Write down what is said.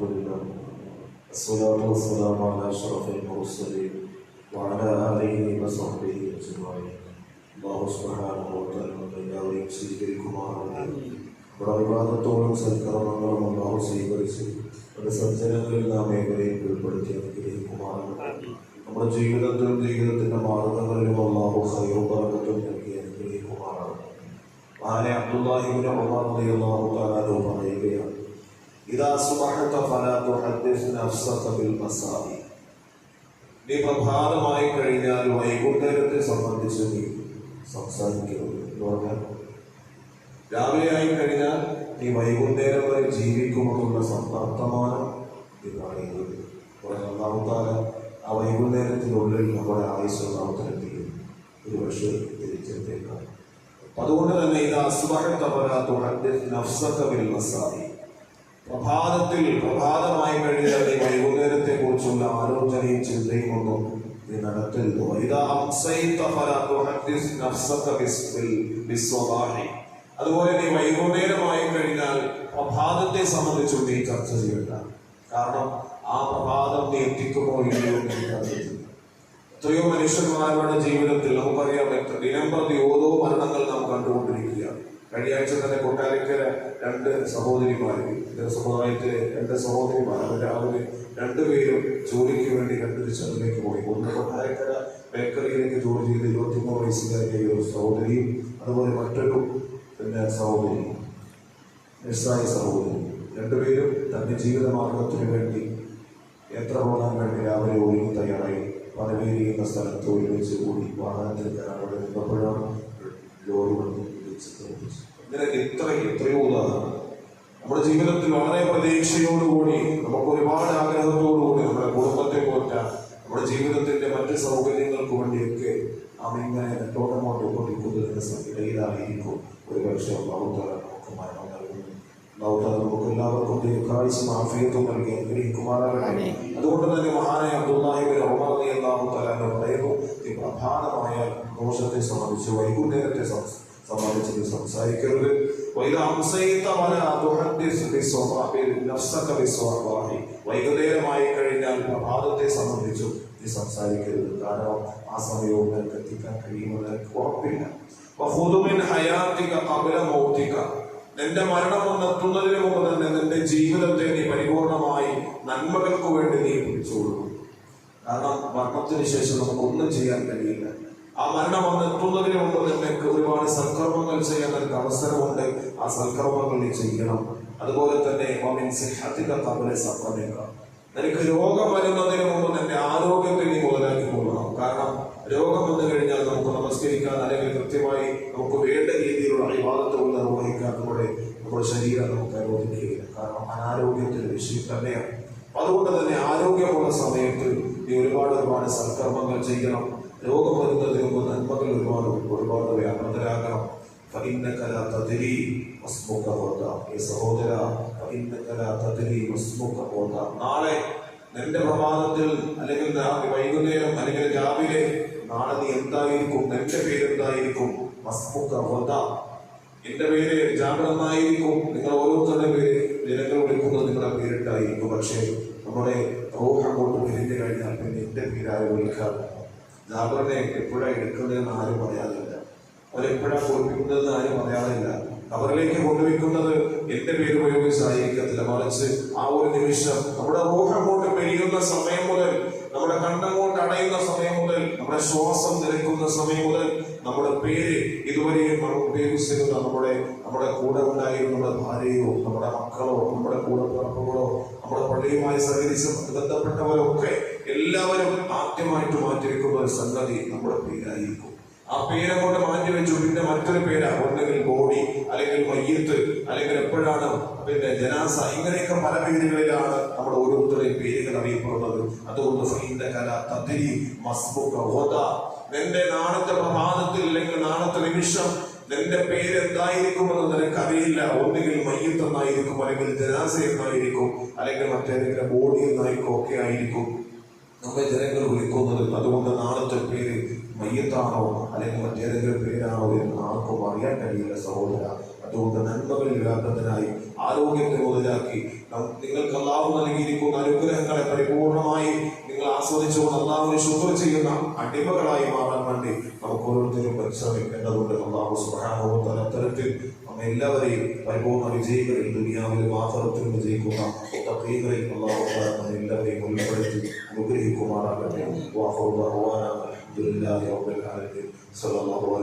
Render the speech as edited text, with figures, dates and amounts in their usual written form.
لله الصلاة والسلام على أشرف المرسلين وعلى آله وصحبه أجمعين. അല്ലാഹു സുബ്ഹാനഹു വ തആല എല്ലാവരെയും സ്വീകരിക്കുമാറാകട്ടെ. നമ്മുടെ വിവാദത്തോടും സൽക്കർമ്മങ്ങളും അല്ലാഹു സ്വീകരിച്ച് നമ്മുടെ സജ്ജനങ്ങളിൽ നാം ഏവരെയും ഉൾപ്പെടുത്തി അനുഗ്രഹിക്കുമാറാകട്ടെ. നമ്മുടെ ജീവിതത്തിന്റെ മാർഗങ്ങളിലും അല്ലാഹു ഖൈറും ബറകത്തും നൽകി അനുഗ്രഹിക്കുമാറാകട്ടെ. മഹാനായ അബ്ദുല്ലാഹി ഇബ്നു ഉമർ റളിയല്ലാഹു തആല പറയുകയാണ്, ഇദാ സുബ്ഹത ഫലാ തുഹദ്ദിസ് നഫ്സക ബിൽ മസാഇ. നീ പ്രഭാതമായി കഴിഞ്ഞാൽ വൈകുന്നേരത്തെ സംബന്ധിച്ച് നീ സംസാരിക്കരുത് എന്ന് പറഞ്ഞാൽ, രാവിലെ ആയി കഴിഞ്ഞാൽ നീ വൈകുന്നേരം വരെ ജീവിക്കുമെന്നുള്ള വർത്തമാനം നീ പറയുന്നത്. അല്ലാഹു തആല ആ വൈകുന്നേരത്തിനുള്ളിൽ നമ്മുടെ ആയുസ്സ് അവതരിപ്പിക്കും, ഒരു പക്ഷേ തിരിച്ചെത്തേക്കാം. അതുകൊണ്ട് തന്നെ ഇത് അസ്ബഹത ഫലാ തുഹദ്ദിസ് നഫ്സക ബിൽ മസാഇ. പ്രഭാതമായി കഴിഞ്ഞാൽ നീ വൈകുന്നേരത്തെ കുറിച്ചുള്ള ആലോചനയും ചിന്തയും ഒന്നും നീ നടത്തരുത്. അതുപോലെ നീ വൈകുന്നേരമായി കഴിഞ്ഞാൽ പ്രഭാതത്തെ സംബന്ധിച്ചും നീ ചർച്ച ചെയ്യണ്ട. കാരണം ആ പ്രഭാതം നീ എത്തിക്കുമോ ഇല്ലയോ എനിക്കറിയില്ല. എത്രയോ മനുഷ്യന്മാരുടെ ജീവിതത്തിൽ നമുക്കറിയാം, ദിനംപ്രതി ഓരോ മരണങ്ങൾ നാം കണ്ടുകൊണ്ടിരിക്കുകയാണ്. കഴിഞ്ഞ ആഴ്ച തന്നെ കൊട്ടാരക്കര രണ്ട് സഹോദരിമാർ, സമുദായത്തിലെ രണ്ട് സഹോദരിമാർ, അവർ രാവിലെ രണ്ടുപേരും ജോലിക്ക് വേണ്ടി രണ്ടൊരു സ്ഥലത്തേക്ക് പോയി. ഒന്ന് കൊട്ടാരക്കര ബേക്കറിയിലേക്ക് ജോലി ചെയ്ത് 23 വയസ്സുകാരിയായ ഒരു സഹോദരിയും, അതുപോലെ മറ്റൊരു സഹോദരി നഴ്സായ സഹോദരി, രണ്ടുപേരും തന്റെ ജീവിത മാർഗത്തിന് വേണ്ടി യാത്ര പോകാൻ വേണ്ടി രാവിലെ ഒരുങ്ങി തയ്യാറായി പനവേലി എന്ന സ്ഥലത്ത് ഒരുമിച്ച് കൂടി വാഹനത്തിൽ അവിടെ നിന്നപ്പോഴാണ് ലോറി വന്ന് ഇങ്ങനെ എത്രയോ ഉദാഹരണം നമ്മുടെ ജീവിതത്തിൽ വളരെ പ്രതീക്ഷയോടുകൂടി, നമുക്ക് ഒരുപാട് ആഗ്രഹത്തോടുകൂടി നമ്മുടെ കുടുംബത്തെ പോറ്റാൻ, നമ്മുടെ ജീവിതത്തിന്റെ മറ്റ് സൗകര്യങ്ങൾക്ക് വേണ്ടിയൊക്കെ നാം ഇങ്ങനെ നെട്ടോട്ടമോട്ട് കൊണ്ടിരിക്കുന്നതിന്റെ ഇടയിലായിരിക്കും ഒരു പക്ഷേ അല്ലാഹു തആല നമുക്ക് മരണം നൽകുന്നു. അല്ലാഹു തആല നമുക്ക് എല്ലാവർക്കും ദീർഘായുസ്സും ആഫിയത്തും നൽകി അനുഗ്രഹിക്കുമാറാകട്ടെ. അതുകൊണ്ട് തന്നെ മഹാനായ അബ്ദുല്ലാഹി ഇബ്നു ഉമർ റളിയല്ലാഹു തആല പറയുന്നു, ഈ പ്രധാനമായ ദോഷത്തെ സംബന്ധിച്ച് വൈകുന്നേരത്തെ സംബന്ധിച്ച് സംസാരിക്കരുത്. വൈകുന്നേരമായി കഴിഞ്ഞാൽ പ്രഭാതത്തെ സംബന്ധിച്ചും നീ സംസാരിക്കരുത്. കാരണം ആ സമയവും നിനക്ക് എത്തിക്കാൻ കഴിയുമെന്ന് എനിക്ക് ഉറപ്പില്ല. നിന്റെ മരണം എത്തുന്നതിന് മുമ്പ് തന്നെ നിന്റെ ജീവിതത്തെ നീ പരിപൂർണമായി നന്മകൾക്ക് വേണ്ടി നീ പിടിച്ചുകൊള്ളും. കാരണം മരണത്തിന് ശേഷം നമുക്കൊന്നും ചെയ്യാൻ കഴിയില്ല. ആ മരണം എത്തുന്നതിന് മുമ്പ് നിനക്ക് ഒരുപാട് സൽക്കർമ്മങ്ങൾ ചെയ്യാൻ നിനക്ക് അവസരമുണ്ട്. ആ സൽക്കർമ്മങ്ങൾ നീ ചെയ്യണം. അതുപോലെ തന്നെ നിനക്ക് രോഗം വരുന്നതിന് മുമ്പ് നിന്റെ ആരോഗ്യത്തെ നീ മുതലാക്കി കൊള്ളണം. കാരണം രോഗം വന്നു കഴിഞ്ഞാൽ നമുക്ക് നമസ്കരിക്കാൻ അല്ലെങ്കിൽ കൃത്യമായി നമുക്ക് വേണ്ട രീതിയിലുള്ള ഇബാദത്തുകൾ നിർവഹിക്കാൻ നമ്മുടെ ശരീരം നമുക്ക് അനുവദിക്കുകയില്ല. കാരണം അനാരോഗ്യത്തിന്റെ വിഷയം തന്നെയാണ്. അതുകൊണ്ട് തന്നെ ആരോഗ്യമുള്ള സമയത്ത് നീ ഒരുപാട് സൽക്കർമ്മങ്ങൾ ചെയ്യണം. രോഗം വരുന്നതിന് മുമ്പ് നന്മകൾ ഒരുപാട് വ്യാപൃതരാകണം. നാളെ നിന്റെ പ്രഭാതത്തിൽ അല്ലെങ്കിൽ വൈകുന്നേരം അല്ലെങ്കിൽ രാവിലെ നാളെ നീ എന്തായിരിക്കും, നിന്റെ പേരെന്തായിരിക്കും? എന്റെ പേര് ജാബിർ എന്നായിരിക്കും. നിങ്ങൾ ഓരോരുത്തരുടെ പേര് ജനങ്ങൾ വിളിക്കുന്നത് നിങ്ങളുടെ പേരിട്ടായിരിക്കും. പക്ഷേ നമ്മുടെ റൂഹ് അങ്ങോട്ട് പിരിഞ്ഞു കഴിഞ്ഞാൽ പിന്നെ എന്റെ പേരായി വിളിക്കാതെ. ജാബിറിനെ എപ്പോഴാണ് എടുക്കുന്നതെന്ന് ആരും പറയാറില്ല, അവരെപ്പോഴാണ് കുളിപ്പിക്കുന്നതെന്ന് ആരും പറയാറില്ല. അവരിലേക്ക് കൊണ്ടുവയ്ക്കുന്നത് എന്റെ പേര് ഉപയോഗിച്ചായിരിക്കത്തില്ല, മറിച്ച് ആ ഒരു നിമിഷം നമ്മുടെ റൂഹ് അങ്ങോട്ട് പിരിയുന്ന സമയം മുതൽ, നമ്മുടെ കണ്ണങ്ങോട്ട് അടയുന്ന സമയം മുതൽ, നമ്മുടെ ശ്വാസം നിലയ്ക്കുന്ന സമയം മുതൽ നമ്മുടെ പേര് ഇതുവരെയും നമ്മൾ ഉപയോഗിച്ചിരുന്ന നമ്മുടെ കൂടെ ഉണ്ടായിരുന്ന നമ്മുടെ ഭാര്യയോ നമ്മുടെ മക്കളോ നമ്മുടെ കൂടപ്പിറപ്പുകളോ നമ്മുടെ പള്ളിയുമായി സഹകരിച്ച് ബന്ധപ്പെട്ടവരൊക്കെ എല്ലാവരും ആദ്യമായിട്ട് മാറ്റിവെക്കുന്ന ഒരു സംഗതി നമ്മുടെ പേരായിരിക്കും. ആ പേരങ്ങോട്ട് മാറ്റിവെച്ചു പിന്നെ മറ്റൊരു പേരാ, ഒന്നെങ്കിൽ ബോഡി അല്ലെങ്കിൽ മയ്യത്ത് അല്ലെങ്കിൽ എപ്പോഴാണ് പിന്നെ ജനാസ, ഇങ്ങനെയൊക്കെ പല പേരുകളിലാണ് നമ്മുടെ ഓരോരുത്തരുടെയും പേരുകൾ അറിയപ്പെടുന്നത്. അതുകൊണ്ട് നിന്റെ നാളത്തെ പ്രഭാതത്തിൽ അല്ലെങ്കിൽ നാളത്തെ നിമിഷം നിന്റെ പേര് എന്തായിരിക്കുമെന്ന് നിനക്കറിയില്ല. ഒന്നുകിൽ മയ്യത്ത് എന്നായിരിക്കും, അല്ലെങ്കിൽ ജനാസ എന്നായിരിക്കും, അല്ലെങ്കിൽ മറ്റേതെങ്കിലും ബോഡി എന്നായിരിക്കും, ഒക്കെ ആയിരിക്കും നമ്മെ ജനങ്ങൾ വിളിക്കുന്നത്. അതുകൊണ്ട് നാളത്തെ പേര് മയ്യത്താണോ അല്ലെങ്കിൽ മറ്റേതെങ്കിലും പേരാണോ എന്ന് ആർക്കും അറിയാൻ കഴിയില്ല സഹോദര. അതുകൊണ്ട് നന്മകളിൽ വ്യാപൃതനായി ആരോഗ്യത്തെ മുതലാക്കി നിങ്ങൾക്ക് അള്ളാഹു നൽകിയിരിക്കുന്ന അനുഗ്രഹങ്ങളെ പരിപൂർണമായി നിങ്ങൾ ആസ്വദിച്ചുകൊണ്ട് അള്ളാഹുവിനെ ശുക്ർ ചെയ്യുന്ന അടിമകളായി മാറാൻ വേണ്ടി നമുക്ക് ഓരോരുത്തരും പരിശ്രമിക്കേണ്ടതുണ്ട്. അള്ളാഹു സുബ്ഹാനഹു വ തആല അത്തരത്തിൽ എല്ലാവരെയും പരിപൂർണ്ണ വിജയികളിൽ ദുനിയാവിലും ആഖിറത്തിലും വിജയിക്കുന്ന മുത്തഖീകളിൽ അല്ലാഹു തആല എല്ലാവരെയും ഉൾപ്പെടുത്തി അനുഗ്രഹിക്കുമാറാകട്ടെ. വഅഖുറു ദഅവാനാ അൽഹംദുലില്ലാഹി റബ്ബിൽ ആലമീൻ. സല്ലല്ലാഹു